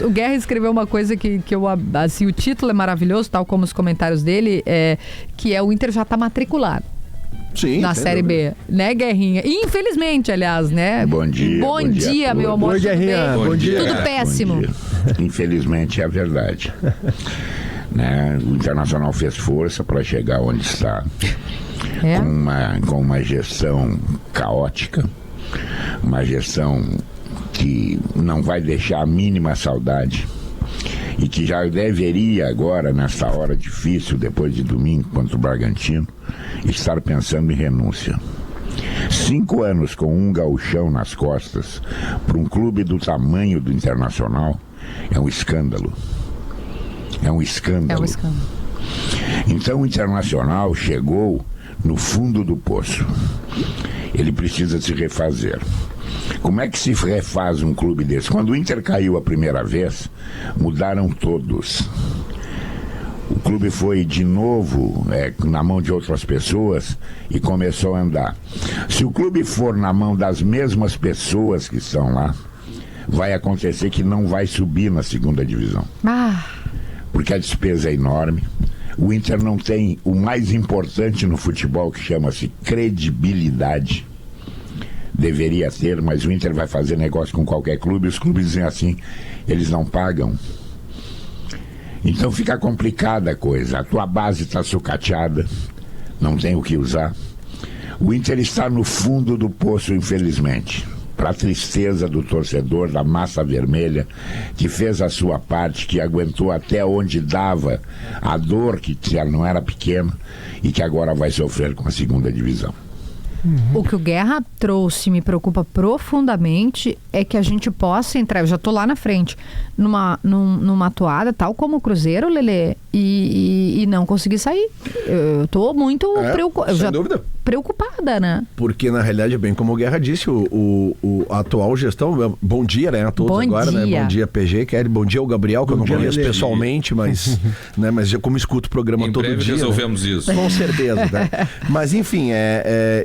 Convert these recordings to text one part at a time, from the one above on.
O Guerra escreveu uma coisa que eu, assim, o título é maravilhoso, tal como os comentários dele, que é o Inter já está matriculado. Sim, na Série B, né, Guerrinha? Infelizmente, aliás, né? Bom dia. Bom dia, meu amor. Oi, Guerrinha. Bom dia. Tudo péssimo. Infelizmente é a verdade. Né? O Internacional fez força para chegar onde está, com uma gestão caótica, uma gestão que não vai deixar a mínima saudade e que já deveria agora, nessa hora difícil, depois de domingo contra o Bragantino, estar pensando em renúncia. 5 anos com um gauchão nas costas para um clube do tamanho do Internacional é um escândalo. É um escândalo. Então o Internacional chegou no fundo do poço. Ele precisa se refazer. Como é que se refaz um clube desse? Quando o Inter caiu a primeira vez, mudaram todos. O clube foi de novo na mão de outras pessoas e começou a andar. Se o clube for na mão das mesmas pessoas que estão lá, vai acontecer que não vai subir na segunda divisão. Porque a despesa é enorme. O Inter não tem o mais importante no futebol, que chama-se credibilidade. Deveria ter, mas o Inter vai fazer negócio com qualquer clube. Os clubes dizem assim, eles não pagam. Então fica complicada a coisa. A tua base está sucateada, não tem o que usar. O Inter está no fundo do poço, infelizmente, para a tristeza do torcedor, da massa vermelha, que fez a sua parte, que aguentou até onde dava a dor, que não era pequena, e que agora vai sofrer com a segunda divisão. O que o Guerra trouxe me preocupa profundamente é que a gente possa entrar, eu já tô lá na frente, numa toada, tal como o Cruzeiro, Lelê, e não conseguir sair. Eu tô muito preocupada, né? Porque na realidade, bem como o Guerra disse, a atual gestão, bom dia, né, a todos bom agora, dia. né? Bom dia, PG, Kelly, bom dia ao Gabriel, que eu não conheço pessoalmente, mas, né, mas eu como escuto o programa todo dia. Em breve resolvemos, né? Isso. Com certeza, né? Mas enfim,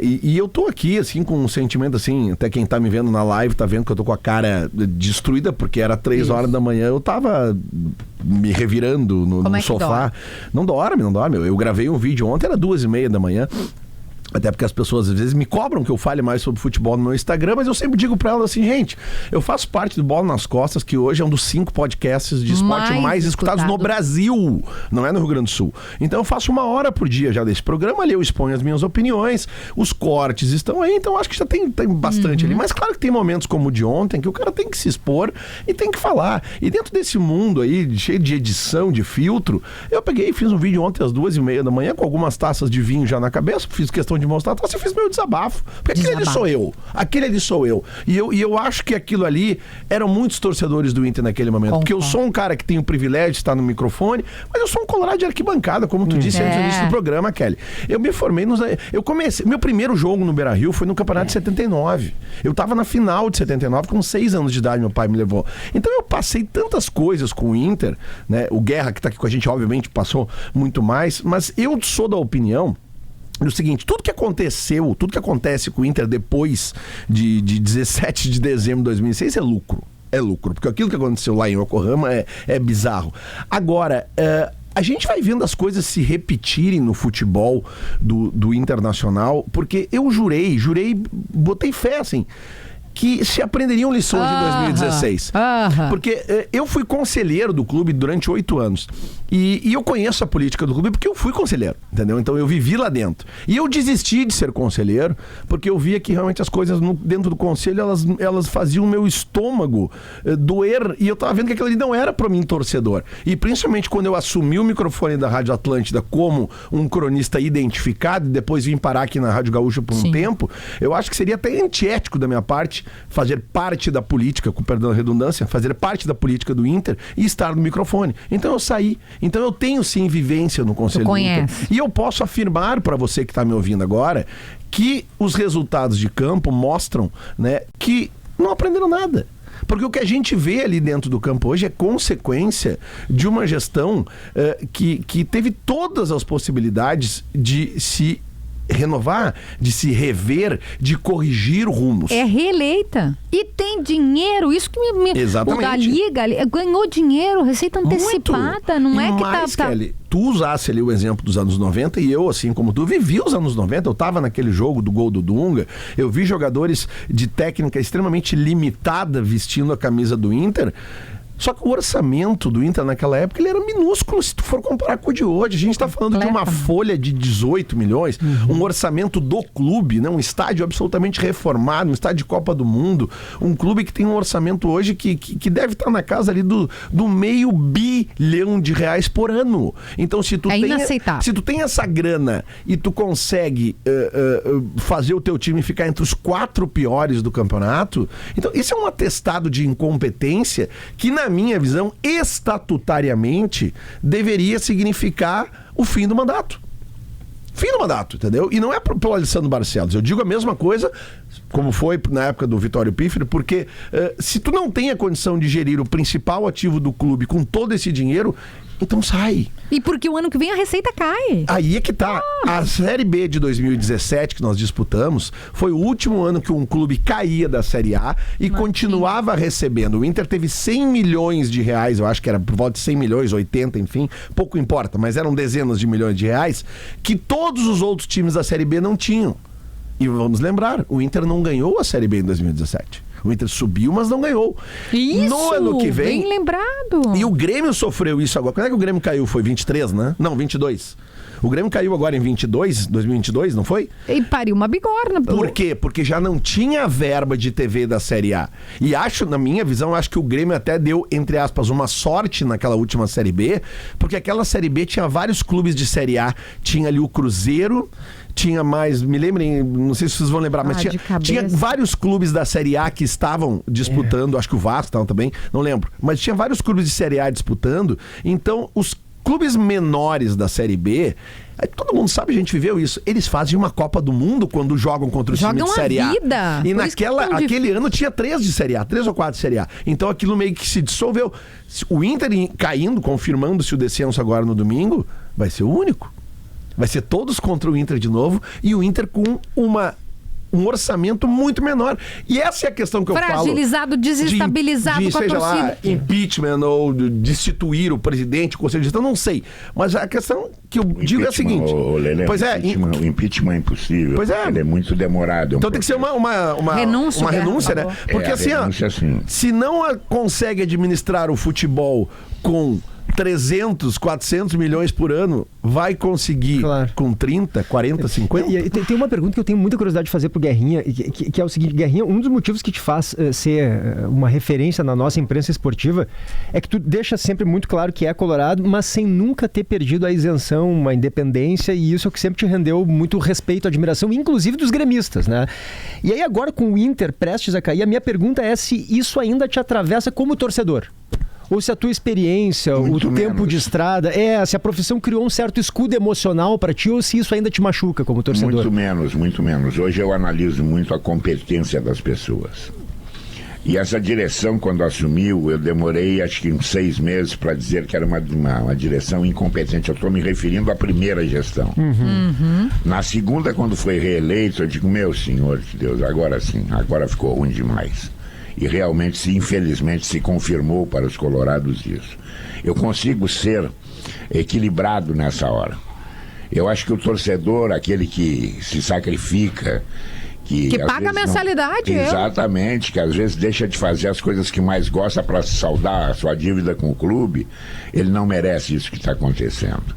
e eu tô aqui, assim, com um sentimento, assim, até quem tá me vendo na live tá vendo que eu tô com a cara destruída, porque era 3 horas da manhã, eu tava me revirando no sofá. Não dorme. Eu gravei um vídeo ontem, era 2:30 da manhã. Até porque as pessoas às vezes me cobram que eu fale mais sobre futebol no meu Instagram, mas eu sempre digo pra elas assim, gente, eu faço parte do Bola nas Costas, que hoje é um dos 5 podcasts de esporte mais escutados no Brasil, não é no Rio Grande do Sul. Então eu faço 1 hora por dia já desse programa ali, eu exponho as minhas opiniões, os cortes estão aí, então acho que já tem bastante ali. Mas claro que tem momentos como o de ontem, que o cara tem que se expor e tem que falar. E dentro desse mundo aí, cheio de edição, de filtro, eu peguei e fiz um vídeo ontem às 2:30 da manhã, com algumas taças de vinho já na cabeça, fiz questão de mostrar, então eu fiz meu desabafo, porque aquele ali sou eu, e eu acho que aquilo ali eram muitos torcedores do Inter naquele momento, porque eu sou um cara que tem o privilégio de estar no microfone, mas eu sou um colorado de arquibancada, como tu disse antes no início do programa, Kelly. Eu me formei meu primeiro jogo no Beira-Rio foi no campeonato de 79, eu tava na final de 79, com 6 anos de idade, meu pai me levou, então eu passei tantas coisas com o Inter, né? O Guerra, que tá aqui com a gente, obviamente passou muito mais, mas eu sou da opinião o seguinte, tudo que acontece com o Inter depois de 17 de dezembro de 2006 é lucro. É lucro, porque aquilo que aconteceu lá em Yokohama é bizarro. Agora, a gente vai vendo as coisas se repetirem no futebol do Internacional, porque eu jurei, botei fé, assim, que se aprenderiam lições de 2016. Porque eu fui conselheiro do clube durante 8 anos. E eu conheço a política do clube porque eu fui conselheiro, entendeu? Então eu vivi lá dentro. E eu desisti de ser conselheiro porque eu via que realmente as coisas dentro do conselho, elas faziam o meu estômago doer. E eu tava vendo que aquilo ali não era pra mim torcedor. E principalmente quando eu assumi o microfone da Rádio Atlântida como um cronista identificado e depois vim parar aqui na Rádio Gaúcha por um tempo, eu acho que seria até antiético da minha parte fazer parte da política, com perdão da redundância, fazer parte da política do Inter e estar no microfone. Então eu saí. Então eu tenho sim vivência no Conselho do Inter. E eu posso afirmar para você que está me ouvindo agora que os resultados de campo mostram, né, que não aprenderam nada. Porque o que a gente vê ali dentro do campo hoje é consequência de uma gestão que teve todas as possibilidades de se renovar, de se rever, de corrigir rumos. É reeleita. E tem dinheiro, isso que me... Exatamente. O da Liga ganhou dinheiro, receita antecipada, muito. não e é que mais, tá... Kelly, tu usasse ali o exemplo dos anos 90 e eu, assim como tu, vivi os anos 90, eu tava naquele jogo do gol do Dunga, eu vi jogadores de técnica extremamente limitada vestindo a camisa do Inter. Só que o orçamento do Inter naquela época ele era minúsculo se tu for comparar com o de hoje. A gente está falando de uma folha de 18 milhões, um orçamento do clube, né? Um estádio absolutamente reformado, um estádio de Copa do Mundo, um clube que tem um orçamento hoje que deve estar na casa ali do $500 bilhão por ano. Então se tu tem essa grana e tu consegue fazer o teu time ficar entre os 4 piores do campeonato, então isso é um atestado de incompetência que, na minha visão, estatutariamente, deveria significar o fim do mandato. Fim do mandato, entendeu? E não é pelo Alessandro Barcelos. Eu digo a mesma coisa, como foi na época do Vitório Pífero, porque se tu não tem a condição de gerir o principal ativo do clube com todo esse dinheiro, então sai. E porque o ano que vem a receita cai. Aí é que tá. A Série B de 2017 que nós disputamos foi o último ano que um clube caía da Série A e continuava recebendo. O Inter teve 100 milhões de reais, eu acho que era por volta de 100 milhões, 80, enfim, pouco importa, mas eram dezenas de milhões de reais que todos os outros times da Série B não tinham. E vamos lembrar, o Inter não ganhou a Série B em 2017. O Inter subiu, mas não ganhou. Isso, no ano que vem, bem lembrado. E o Grêmio sofreu isso agora. Quando é que o Grêmio caiu? Foi 23, né? Não, 22. O Grêmio caiu agora em 2022, não foi? E pariu uma bigorna. Por quê? Porque já não tinha verba de TV da Série A. E na minha visão, acho que o Grêmio até deu, entre aspas, uma sorte naquela última Série B, porque aquela Série B tinha vários clubes de Série A. Tinha ali o Cruzeiro, tinha mais, me lembrem, não sei se vocês vão lembrar, mas tinha vários clubes da Série A que estavam disputando, acho que o Vasco estava também, não lembro, mas tinha vários clubes de Série A disputando, então os clubes menores da Série B, todo mundo sabe, a gente viveu isso, eles fazem uma Copa do Mundo quando jogam contra o time de Série A. E naquele ano tinha 3 de Série A, 3 ou 4 de Série A. Então aquilo meio que se dissolveu. O Inter caindo, confirmando-se o descenso agora no domingo, vai ser o único. Vai ser todos contra o Inter de novo e o Inter com um orçamento muito menor. E essa é a questão que eu falo. Fragilizado, desestabilizado com a seja torcida. Lá, impeachment ou destituir o presidente, o conselho de gestão, não sei. Mas a questão que eu digo é a seguinte. Lelê, o impeachment é impossível. Pois é. Ele é muito demorado. Então tem que ser uma renúncia, né? Porque assim, se não consegue administrar o futebol com 300, 400 milhões por ano, vai conseguir com 30, 40, 50? E tem uma pergunta que eu tenho muita curiosidade de fazer pro Guerrinha, que é o seguinte, Guerrinha, um dos motivos que te faz ser uma referência na nossa imprensa esportiva é que tu deixa sempre muito claro que é colorado, mas sem nunca ter perdido a isenção, a independência, e isso é o que sempre te rendeu muito respeito, admiração, inclusive dos gremistas, né? E aí agora com o Inter prestes a cair, a minha pergunta é se isso ainda te atravessa como torcedor. Ou se a tua experiência, o tempo de estrada, se a profissão criou um certo escudo emocional para ti, ou se isso ainda te machuca como torcedor? Muito menos. Hoje eu analiso muito a competência das pessoas. E essa direção, quando assumiu, eu demorei acho que uns 6 meses para dizer que era uma direção incompetente. Eu estou me referindo à primeira gestão. Na segunda, quando foi reeleito, eu digo, meu senhor de Deus, agora sim, agora ficou ruim demais. E realmente, infelizmente, se confirmou para os colorados isso. Eu consigo ser equilibrado nessa hora. Eu acho que o torcedor, aquele que se sacrifica, que paga a mensalidade. Exatamente, que às vezes deixa de fazer as coisas que mais gosta para saldar a sua dívida com o clube, ele não merece isso que está acontecendo.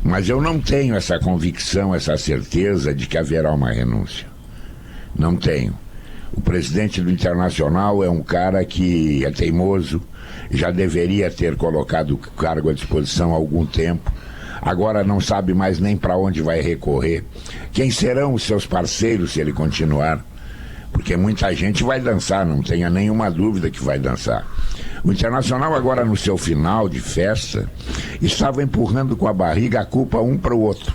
Mas eu não tenho essa convicção, essa certeza de que haverá uma renúncia. Não tenho. O presidente do Internacional é um cara que é teimoso, já deveria ter colocado o cargo à disposição há algum tempo, agora não sabe mais nem para onde vai recorrer. Quem serão os seus parceiros se ele continuar? Porque muita gente vai dançar, não tenha nenhuma dúvida que vai dançar. O Internacional agora no seu final de festa estava empurrando com a barriga a culpa um para o outro.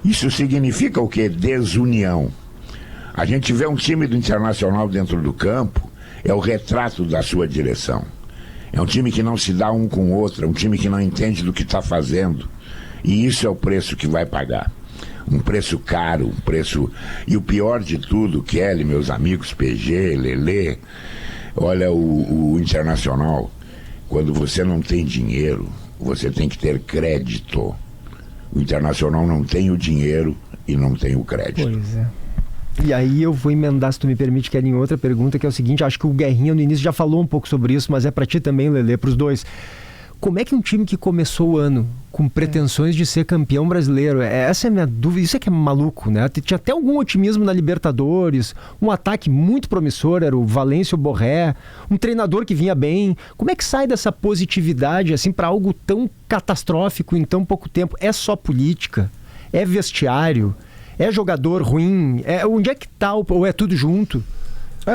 Isso significa o quê? Desunião. A gente vê um time do Internacional dentro do campo, é o retrato da sua direção. É um time que não se dá um com o outro, é um time que não entende do que está fazendo. E isso é o preço que vai pagar. um preço caro, um preço... E o pior de tudo, Kelly, meus amigos, PG, Lelê, olha o Internacional, quando você não tem dinheiro, você tem que ter crédito. O Internacional não tem o dinheiro e não tem o crédito. Pois é. E aí eu vou emendar, se tu me permite, Kelly, em outra pergunta, que é o seguinte, acho que o Guerrinha no início já falou um pouco sobre isso, mas é pra ti também, Lelê, pros dois. Como é que um time que começou o ano com pretensões de ser campeão brasileiro, essa é a minha dúvida, isso é que é maluco, né? Tinha até algum otimismo na Libertadores, um ataque muito promissor, era o Valêncio Borré, um treinador que vinha bem. Como é que sai dessa positividade assim para algo tão catastrófico em tão pouco tempo? É só política? É vestiário? É jogador ruim? Onde é que tá? Ou é tudo junto?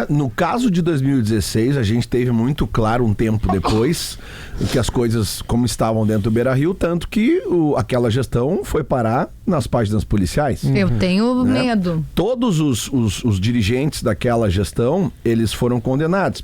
No caso de 2016, a gente teve muito claro um tempo depois que as coisas como estavam dentro do Beira-Rio, tanto que aquela gestão foi parar nas páginas policiais. Eu tenho medo. Todos os dirigentes daquela gestão, eles foram condenados.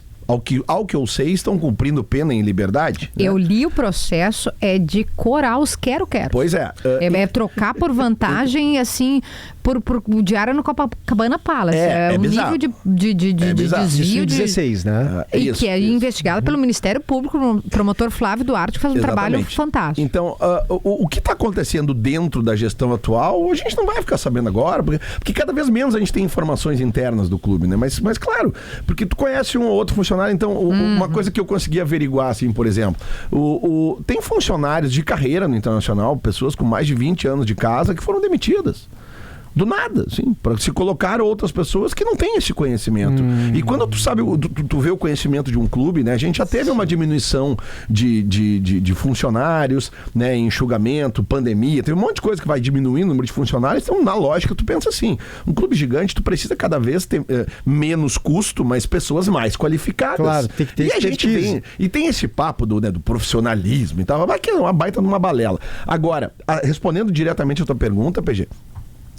Ao que eu sei, estão cumprindo pena em liberdade. Né? Eu li o processo, é de corar os quero-quero. Pois é. É trocar por vantagem, assim, por diário no Copacabana Palace. É um bizarro. nível de desvio. Isso em 16, né? E que é investigado pelo Ministério Público, o promotor Flávio Duarte, que faz um trabalho fantástico. Então, o que está acontecendo dentro da gestão atual, a gente não vai ficar sabendo agora, porque cada vez menos a gente tem informações internas do clube, né? Mas claro, porque tu conhece um ou outro funcionário. Então, uma coisa que eu consegui averiguar, assim, por exemplo, tem funcionários de carreira no Internacional, pessoas com mais de 20 anos de casa, que foram demitidas. Do nada, assim, para se colocar outras pessoas que não têm esse conhecimento. E quando tu sabe, tu vê o conhecimento de um clube, né? A gente já teve uma diminuição de funcionários, né? Enxugamento, pandemia, tem um monte de coisa que vai diminuindo o número de funcionários. Então, na lógica, tu pensa assim, um clube gigante, tu precisa cada vez ter menos custo, mas pessoas mais qualificadas. Claro, tem que ter e a gente tem esse papo do profissionalismo e tal, mas que é uma baita numa balela. Agora, respondendo diretamente a tua pergunta, PG,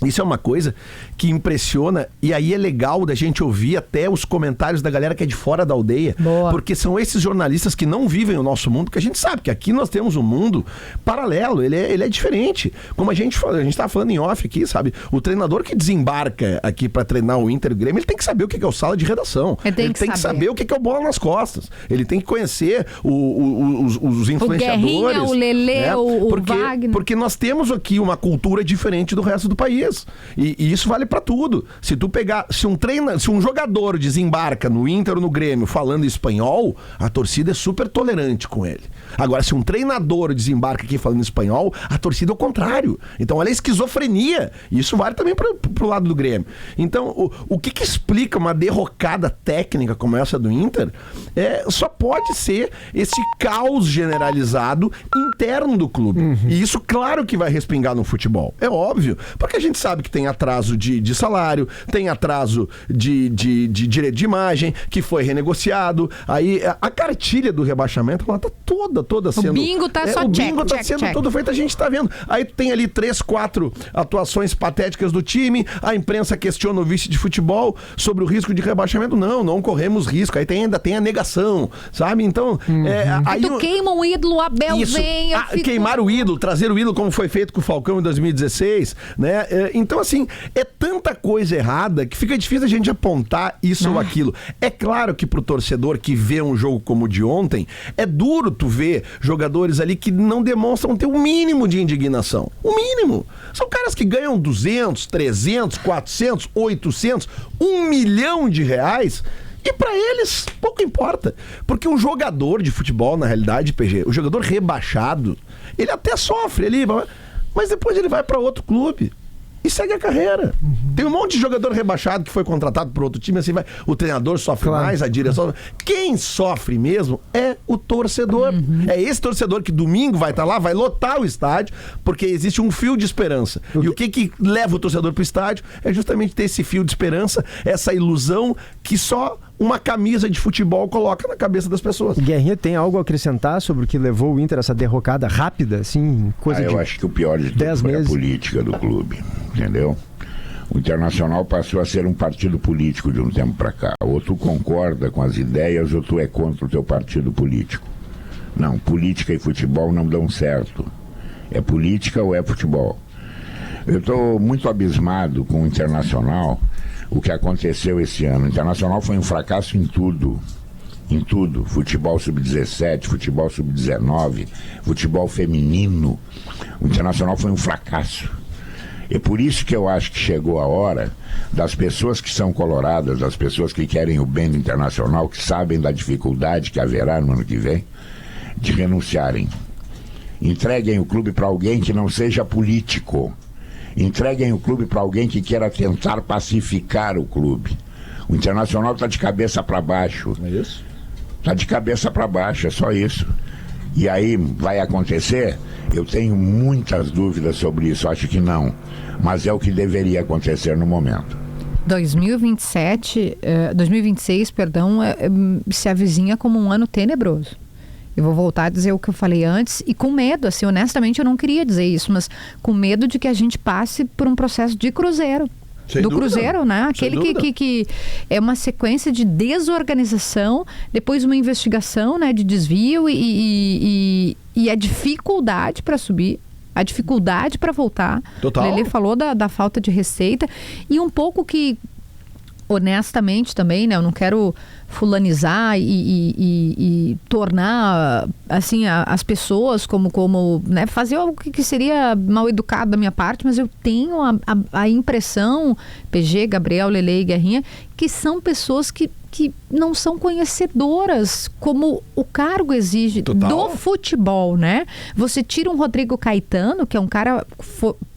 isso é uma coisa que impressiona, e aí é legal da gente ouvir até os comentários da galera que é de fora da aldeia. Boa. Porque são esses jornalistas que não vivem o nosso mundo, que a gente sabe que aqui nós temos um mundo paralelo, ele é diferente. Como a gente estava falando em off aqui, sabe? O treinador que desembarca aqui para treinar o Inter Grêmio, ele tem que saber o que é o sala de redação. Ele tem que saber o que é o bola nas costas. Ele tem que conhecer os influenciadores. O Guerrinha, o Lelê, né? o Wagner. Porque nós temos aqui uma cultura diferente do resto do país. E isso vale pra tudo. Se tu pegar, se um jogador desembarca no Inter ou no Grêmio falando espanhol, a torcida é super tolerante com ele. Agora, se um treinador desembarca aqui falando espanhol, a torcida é o contrário. Então, olha a esquizofrenia. E isso vale também pro lado do Grêmio. Então, o que explica uma derrocada técnica como essa do Inter só pode ser esse caos generalizado interno do clube. E isso, claro que vai respingar no futebol. É óbvio. Porque a gente sabe que tem atraso de salário, tem atraso de direito de imagem, que foi renegociado. Aí a cartilha do rebaixamento, ela tá toda sendo... O bingo tá só o bingo check, tá sendo check. todo feito, a gente tá vendo. Aí tem ali 3, 4 atuações patéticas do time, a imprensa questiona o vice de futebol sobre o risco de rebaixamento. Não corremos risco. Aí ainda tem a negação, sabe? Então... aí tu queima um ídolo, o Abel vem... Queimar o ídolo, trazer o ídolo como foi feito com o Falcão em 2016, né? Então, assim, é tanta coisa errada que fica difícil a gente apontar isso ou aquilo. É claro que pro torcedor que vê um jogo como o de ontem, é duro tu ver jogadores ali que não demonstram ter o mínimo de indignação. O mínimo. São caras que ganham 200, 300, 400, 800, 1 milhão de reais... E pra eles, pouco importa. Porque um jogador de futebol, na realidade, PG, o jogador rebaixado, ele até sofre ali, mas depois ele vai pra outro clube e segue a carreira. Tem um monte de jogador rebaixado que foi contratado por outro time, assim vai. O treinador sofre mais, a direção. Quem sofre mesmo é o torcedor. É esse torcedor que domingo vai estar lá, vai lotar o estádio, porque existe um fio de esperança. E o que leva o torcedor pro estádio é justamente ter esse fio de esperança, essa ilusão que só uma camisa de futebol coloca na cabeça das pessoas. Guerrinha, tem algo a acrescentar sobre o que levou o Inter a essa derrocada rápida, assim, coisa de 10 meses? Eu acho que o pior de tudo foi a política do clube, entendeu? O Internacional passou a ser um partido político de um tempo para cá. Ou tu concorda com as ideias ou tu é contra o teu partido político. Não, política e futebol não dão certo. É política ou é futebol? Eu estou muito abismado com o Internacional, o que aconteceu esse ano. O Internacional foi um fracasso em tudo. Em tudo. Futebol sub-17, futebol sub-19, futebol feminino. O Internacional foi um fracasso. É por isso que eu acho que chegou a hora das pessoas que são coloradas, das pessoas que querem o bem do Internacional, que sabem da dificuldade que haverá no ano que vem, de renunciarem. Entreguem o clube para alguém que não seja político. Entreguem o clube para alguém que queira tentar pacificar o clube. O Internacional está de cabeça para baixo. É isso? Está de cabeça para baixo, é só isso. E aí vai acontecer? Eu tenho muitas dúvidas sobre isso, acho que não. Mas é o que deveria acontecer no momento. 2026, se avizinha como um ano tenebroso. Eu vou voltar a dizer o que eu falei antes e com medo, assim, honestamente eu não queria dizer isso, mas com medo de que a gente passe por um processo de cruzeiro. Sem do dúvida. Cruzeiro, né? Aquele que é uma sequência de desorganização, depois uma investigação, né, de desvio e a dificuldade para subir, a dificuldade para voltar. Total. Ele falou da falta de receita e um pouco que, honestamente também, né, eu não quero fulanizar e tornar assim as pessoas como né, fazer algo que seria mal educado da minha parte, mas eu tenho a impressão, PG, Gabriel, Lele e Guerrinha, que são pessoas que não são conhecedoras como o cargo exige. Total. Do futebol, né? Você tira um Rodrigo Caetano, que é um cara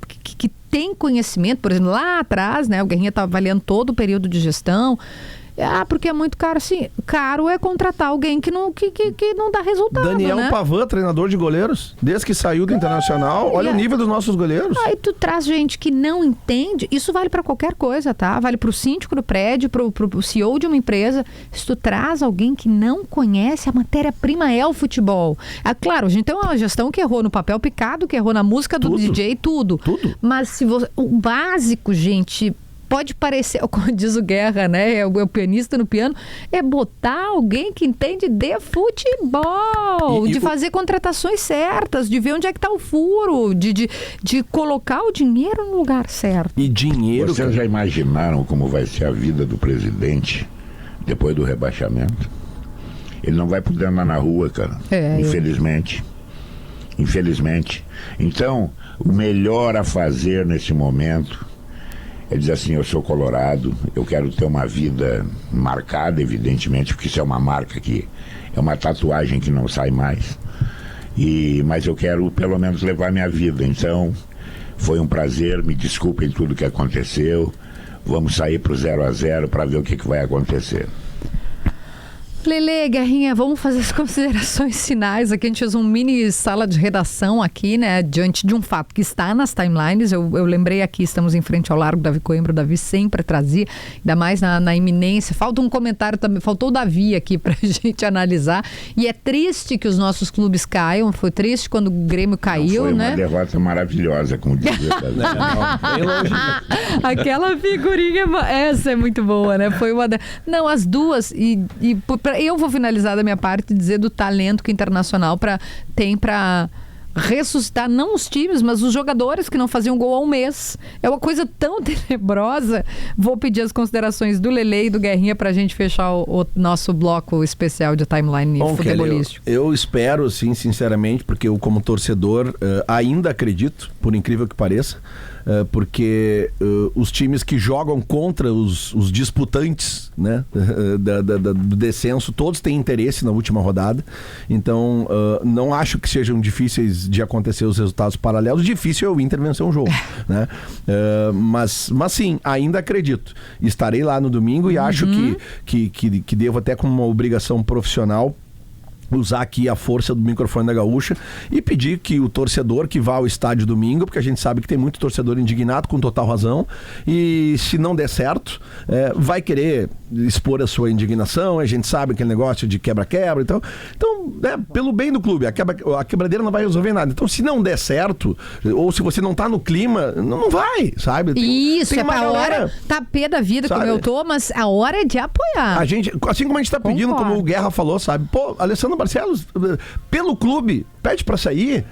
que tem conhecimento, por exemplo, lá atrás, né? O Guerrinha estava avaliando todo o período de gestão. Porque é muito caro, assim. Caro é contratar alguém que não dá resultado, Daniel, né? Pavan, treinador de goleiros, desde que saiu do Internacional, olha o nível dos nossos goleiros. Aí tu traz gente que não entende, isso vale pra qualquer coisa, tá? Vale pro síndico do prédio, pro CEO de uma empresa. Se tu traz alguém que não conhece, a matéria-prima é o futebol. Claro, a gente tem uma gestão que errou no papel picado, que errou na música do DJ, tudo. Mas se você, o básico, gente... Pode parecer, como diz o Guerra, né? É o pianista no piano. É botar alguém que entende de futebol, de fazer contratações certas, de ver onde é que está o furo, de colocar o dinheiro no lugar certo. E dinheiro... Vocês já imaginaram como vai ser a vida do presidente depois do rebaixamento? Ele não vai poder andar na rua, cara. Infelizmente. Infelizmente. Então, o melhor a fazer nesse momento... Ele diz assim, eu sou colorado, eu quero ter uma vida marcada, evidentemente, porque isso é uma marca que é uma tatuagem que não sai mais. Mas eu quero pelo menos levar minha vida. Então, foi um prazer, me desculpem tudo que aconteceu. Vamos sair pro 0-0 para ver o que vai acontecer. Lele, Guerrinha, vamos fazer as considerações finais aqui. A gente fez um mini sala de redação aqui, né? Diante de um fato que está nas timelines. Eu lembrei aqui, estamos em frente ao Largo Davi Coimbra. O Davi sempre trazia, ainda mais na iminência. Falta um comentário também, faltou o Davi aqui pra gente analisar. E é triste que os nossos clubes caiam. Foi triste quando o Grêmio caiu, foi né? Foi uma derrota maravilhosa, como dizia. Bem longe. Aquela figurinha, essa é muito boa, né? Foi uma Não, as duas, eu vou finalizar da minha parte e dizer do talento que o Internacional tem para ressuscitar não os times, mas os jogadores que não faziam gol há um mês. É uma coisa tão tenebrosa. Vou pedir as considerações do Lele e do Guerrinha pra gente fechar o nosso bloco especial de timeline futebolístico. Eu espero, sim, sinceramente, porque eu como torcedor ainda acredito, por incrível que pareça, porque os times que jogam contra os disputantes, né, do descenso, todos têm interesse na última rodada. Então não acho que sejam difíceis de acontecer os resultados paralelos. Difícil é o Inter vencer um jogo, né? Mas sim, ainda acredito. Estarei lá no domingo e acho que devo até como uma obrigação profissional usar aqui a força do microfone da Gaúcha e pedir que o torcedor que vá ao estádio domingo, porque a gente sabe que tem muito torcedor indignado, com total razão, e se não der certo, vai querer expor a sua indignação. A gente sabe aquele negócio de quebra-quebra, então pelo bem do clube, a quebradeira não vai resolver nada. Então, se não der certo, ou se você não tá no clima, não vai, sabe? Isso, é pra hora, tá pé da vida, sabe? Como eu tô, mas a hora é de apoiar. A gente, assim como a gente tá pedindo, como o Guerra falou, sabe? Pô, Alessandro Barcelos, pelo clube, pede pra sair,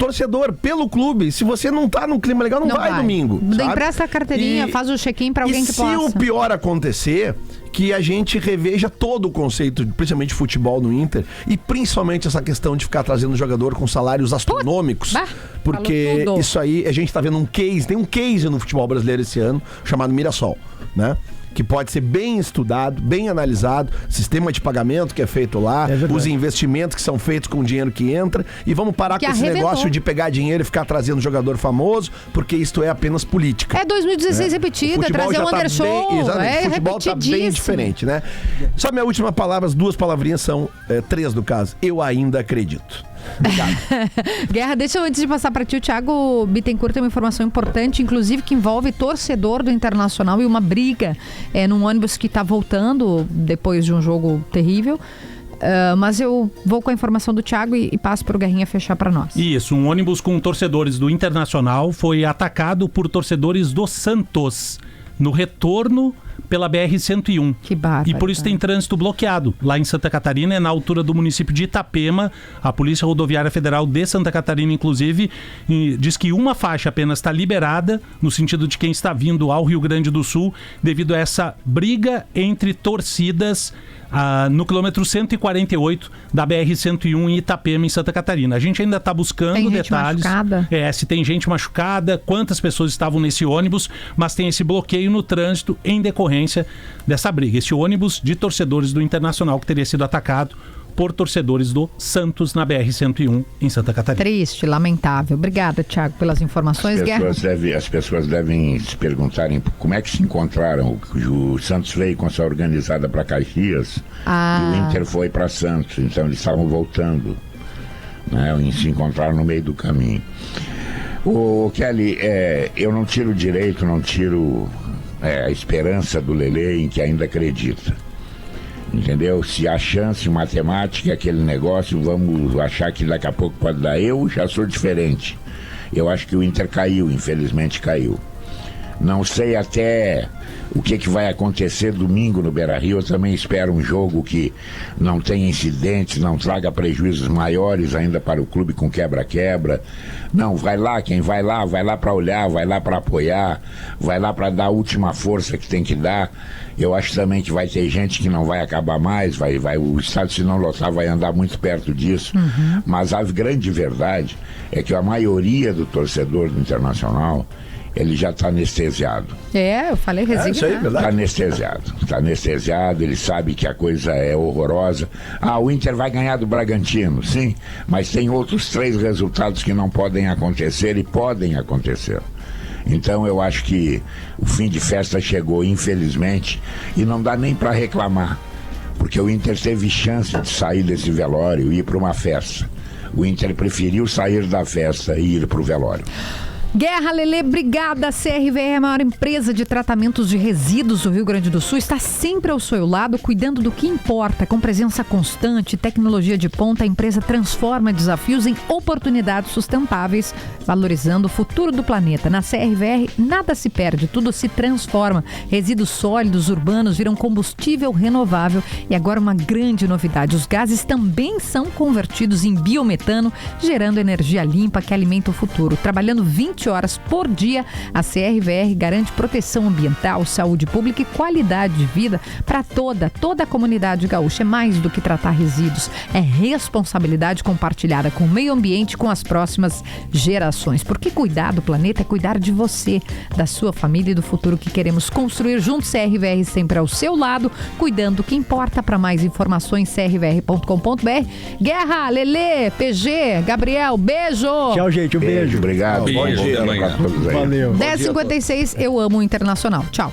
torcedor, pelo clube. Se você não tá num clima legal, não vai domingo. Empresta a carteirinha, faz o check-in pra alguém que possa. E se o pior acontecer, que a gente reveja todo o conceito, principalmente de futebol no Inter, e principalmente essa questão de ficar trazendo jogador com salários astronômicos. Porque isso aí, a gente tá vendo tem um case no futebol brasileiro esse ano, chamado Mirassol, né? Que pode ser bem estudado, bem analisado, sistema de pagamento que é feito lá, os investimentos que são feitos com o dinheiro que entra, e vamos parar com esse negócio de pegar dinheiro e ficar trazendo jogador famoso, porque isto é apenas política. É 2016 repetida, trazer o Anderson. O futebol tá bem diferente, né? Só minha última palavra, as 2 palavrinhas são 3 no caso. Eu ainda acredito. Obrigado. Guerra, deixa eu, antes de passar para ti, o Thiago Bittencourt tem uma informação importante, inclusive que envolve torcedor do Internacional e uma briga num ônibus que está voltando depois de um jogo terrível. Mas eu vou com a informação do Thiago e passo para o Guerrinha fechar para nós. Isso, um ônibus com torcedores do Internacional foi atacado por torcedores do Santos no retorno pela BR-101. Que bárbaro. E por isso tem trânsito bloqueado. Lá em Santa Catarina, na altura do município de Itapema, a Polícia Rodoviária Federal de Santa Catarina, inclusive, diz que uma faixa apenas está liberada, no sentido de quem está vindo ao Rio Grande do Sul, devido a essa briga entre torcidas no quilômetro 148 da BR-101 em Itapema, em Santa Catarina. A gente ainda está buscando detalhes. Se tem gente machucada, quantas pessoas estavam nesse ônibus, mas tem esse bloqueio no trânsito em decorrência dessa briga. Esse ônibus de torcedores do Internacional que teria sido atacado por torcedores do Santos na BR-101 em Santa Catarina. Triste, lamentável. Obrigada, Thiago, pelas informações. As pessoas devem se perguntarem como é que se encontraram. O Santos veio com essa organizada para Caxias e o Inter foi para Santos. Então eles estavam voltando, né? E se encontraram no meio do caminho. O Kelly, eu não tiro o direito, não tiro a esperança do Lelê em que ainda acredita. Entendeu? Se há chance, matemática, aquele negócio, vamos achar que daqui a pouco pode dar. Eu já sou diferente. Eu acho que o Inter caiu, infelizmente caiu. Não sei até o que vai acontecer domingo no Beira-Rio. Eu também espero um jogo que não tenha incidentes, não traga prejuízos maiores ainda para o clube com quebra-quebra. Não, vai lá, quem vai lá para olhar, vai lá para apoiar, vai lá para dar a última força que tem que dar. Eu acho também que vai ter gente que não vai acabar mais, o estado, se não lotar, vai andar muito perto disso. Mas a grande verdade é que a maioria do torcedor do Internacional, ele já está anestesiado. Eu falei resignado. Está anestesiado, ele sabe que a coisa é horrorosa. O Inter vai ganhar do Bragantino, sim, mas tem outros 3 resultados que não podem acontecer e podem acontecer. Então eu acho que o fim de festa chegou, infelizmente, e não dá nem para reclamar, porque o Inter teve chance de sair desse velório e ir para uma festa. O Inter preferiu sair da festa e ir para o velório. Guerra, Lelê, obrigada. CRVR, a maior empresa de tratamentos de resíduos do Rio Grande do Sul, está sempre ao seu lado, cuidando do que importa. Com presença constante, tecnologia de ponta, a empresa transforma desafios em oportunidades sustentáveis, valorizando o futuro do planeta. Na CRVR, nada se perde, tudo se transforma. Resíduos sólidos urbanos viram combustível renovável e agora uma grande novidade: os gases também são convertidos em biometano, gerando energia limpa que alimenta o futuro. Trabalhando 20 horas por dia, a CRVR garante proteção ambiental, saúde pública e qualidade de vida para toda a comunidade gaúcha. É mais do que tratar resíduos, é responsabilidade compartilhada com o meio ambiente e com as próximas gerações. Porque cuidar do planeta é cuidar de você, da sua família e do futuro que queremos construir juntos. CRVR sempre ao seu lado, cuidando do que importa. Para mais informações, crvr.com.br. Guerra, Lelê, PG, Gabriel, beijo! Tchau, gente, um beijo. Obrigado. Bom dia. Valeu. 10h56, eu amo o Internacional. Tchau.